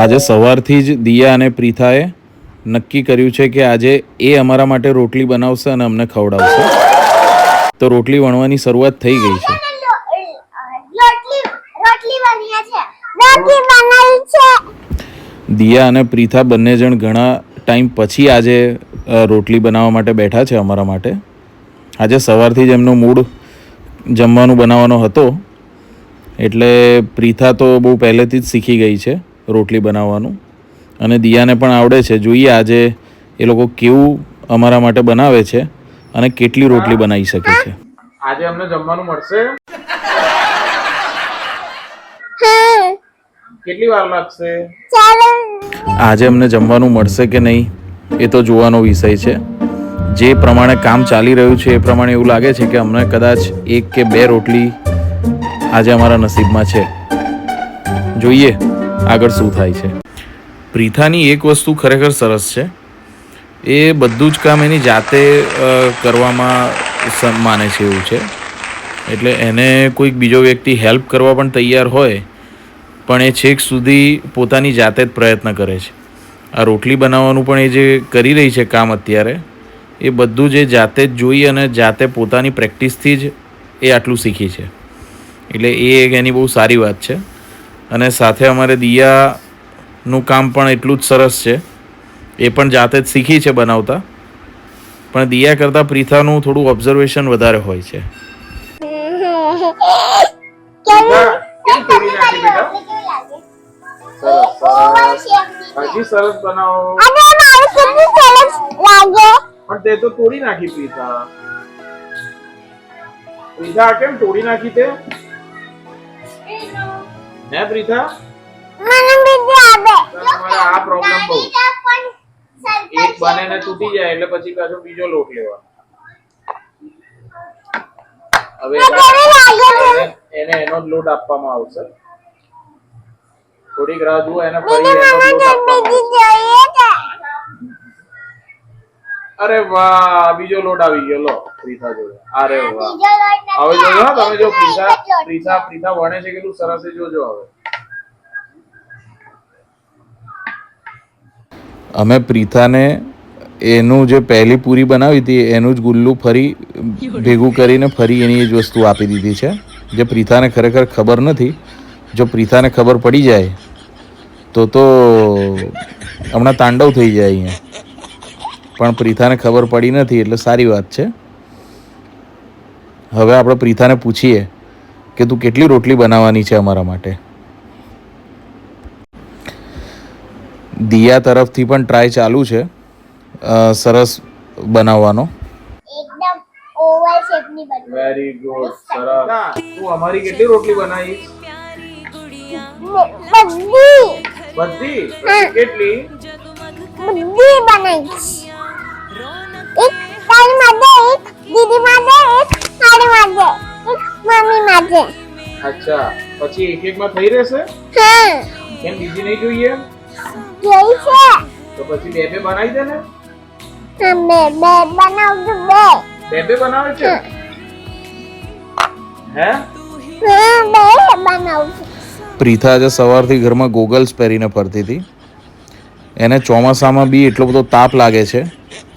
આજે સવારથી જ દિયા અને પ્રીથાએ નક્કી કર્યું છે કે આજે એ અમારા માટે રોટલી બનાવશે અને અમને ખવડાવશે. તો રોટલી વણવાની શરૂઆત થઈ ગઈ છે. દિયા અને પ્રીથા બંને જણ ઘણા ટાઈમ પછી આજે રોટલી બનાવવા માટે બેઠા છે અમારા માટે. આજે સવારથી જ એમનો મૂડ જમવાનું બનાવવાનો હતો, એટલે પ્રીથા તો બહુ પહેલેથી જ શીખી ગઈ છે રોટલી બનાવવાનું, અને દિયાને પણ આવડે છે. જોઈએ આજે એ લોકો કેવું અમારા માટે બનાવે છે અને કેટલી રોટલી બનાવી શકે છે. આજે અમને જમવાનું મળશે? કેટલી વાર લાગશે? આજે અમને જમવાનું મળશે કે નહીં એ તો જોવાનો વિષય છે. જે પ્રમાણે કામ ચાલી રહ્યું છે એ પ્રમાણે એવું લાગે છે કે અમને કદાચ 1 કે 2 રોટલી આજે અમારા નસીબમાં છે. જોઈએ આગળ શું થાય છે. પ્રીથાની એક વસ્તુ ખરેખર સરસ છે, એ બધું જ કામ એની જાતે કરવામાં માને છે એવું છે. એટલે એને કોઈક બીજો વ્યક્તિ હેલ્પ કરવા પણ તૈયાર હોય, પણ એ છેક સુધી પોતાની જાતે જ પ્રયત્ન કરે છે. આ રોટલી બનાવવાનું પણ એ જે કરી રહી છે કામ અત્યારે, એ બધું જ જાતે જ જોઈ અને જાતે પોતાની પ્રેક્ટિસથી જ એ આટલું શીખી છે. એટલે એ એક એની બહુ સારી વાત છે. અને સાથે અમારે દિયાનું કામ પણ એટલું જ સરસ છે. એ પણ જાતે જ શીખી છે બનાવતા, પણ દિયા કરતાં પ્રીથાનું થોડું ઓબ્ઝર્વેશન વધારે હોય છે. હજી સરસ બનાવો. પણ તે તો તોડી નાખી પ્રીથા. પ્રીથા કેમ તોડી નાખી તે? હે પ્રીથા? આ પ્રોબ્લેમ બહુ. એક બને ને તૂટી જાય એટલે પછી પાછો બીજો લોટ લેવાનો. હવે એને એનો જ લોટ આપવામાં આવશે. થોડીક રાહ જુઓ, એને ફરી એનો લોટ આપવામાં. અરે વાહ, બીજો લોટ આવી ગયો. લો પ્રીથા જોડે. અરે વાહ, હવે જોજો તમે, જો પ્રીથા વણે છે કેટલું સરસ છે, જોજો હવે. અમે પ્રીથાને એનું જે પહેલી પૂરી બનાવી હતી એનું જ ગુલ્લું ફરી ભેગું કરીને ફરી એની જ વસ્તુ આપી દીધી છે, જે પ્રીથાને ખરેખર ખબર નથી. જો પ્રીથાને ખબર પડી જાય તો હમણાં તાંડવ થઈ જાય અહીંયા. પણ પ્રીથાને ખબર પડી નથી એટલે સારી વાત છે. હવે આપણે પ્રીથાને પૂછીએ કે તું કેટલી રોટલી બનાવવાની છે અમારા માટે. દિયા તરફથી પણ ટ્રાય ચાલુ છે સરસ બનાવવાનો. એકદમ ઓવલ શેપની બની. વેરી ગુડ, સરસ. તું અમારી કેટલી રોટલી બનાવી? બધી? કેટલી? બધી બનાવી. એક તારી માટે, એક દીદી માટે, એક તારી માટે, એક મમ્મી માટે. અચ્છા, પછી એક માં થઈ રહેશે? હા. કેમ બીજી નહીં જોઈએ? જોઈ છે. તો પછી બે બનાવી દે ને. હા, બે બનાવજો. બે બનાવે છે? હે? હા, બે બનાવજો. પ્રીથા આજે સવારથી ઘરમાં ગોગલ્સ પહેરીને ફરતી હતી. એને ચોમાસામાં બી એટલો બધો તાપ લાગે છે,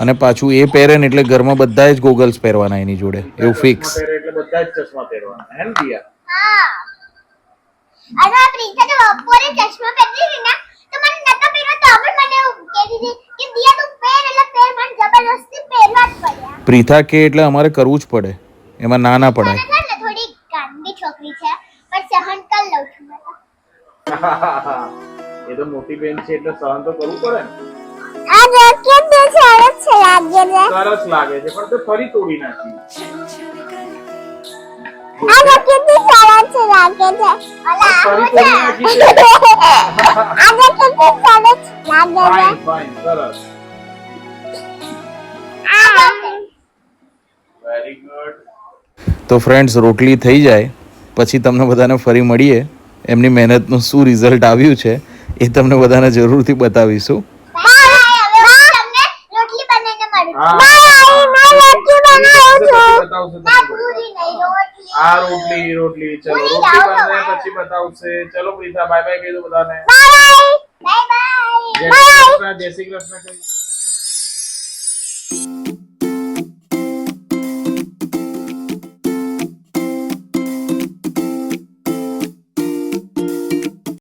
અને પાછું એ પહેરે ને એટલે ઘરમાં બધા જ ગોગલ્સ પહેરવાના એની જોડે, એવું ફિક્સ. એટલે બધા જ ચશ્મા પહેરવાના, હે ને દિયા? હા. અને પ્રીથા તો બપોરે ચશ્મા પહેરી હતી ને, તો મને નતો પહેરવા, તો હવે મને કહેતી હતી કે દિયા તું પહેર, એટલે પહેર, મને જબરદસ્તી પહેરવા જ પડ્યા. પ્રીથા કે એટલે અમારે કરવું જ પડે, એમાં ના પડાય. થોડી ગાંડી છોકરી છે, પણ સહન કરી લઉં છું મેં તો. એ તો મોટી બેન છે એટલે સહન તો કરવું પડે ને. આ જેકેટ બહુ સરસ છે, લાગે છે. સરસ લાગે છે, પણ તે ફરી તોડી નાખી. આ જેકેટ બહુ સરસ છે, લાગે છે. ફરી તોડી નાખી છે. આ જેકેટ બહુ સરસ લાગે છે. ફાઇન, સરસ. Very good. તો ફ્રેન્ડ્સ, રોટલી થઈ જાય પછી તમને બધાને ફરી મળીએ. એમની મહેનતનું શું રિઝલ્ટ આવ્યું છે એ તમને બધાને જરૂરથી બતાવીશું. આ રોટલી ચલો, રોટલી બને પછી બતાવશે. ચલો પ્રીથા, બાય બાય કહી દો બધાને. બાય બાય જય શ્રી કૃષ્ણ જય શ્રી કૃષ્ણ કહી.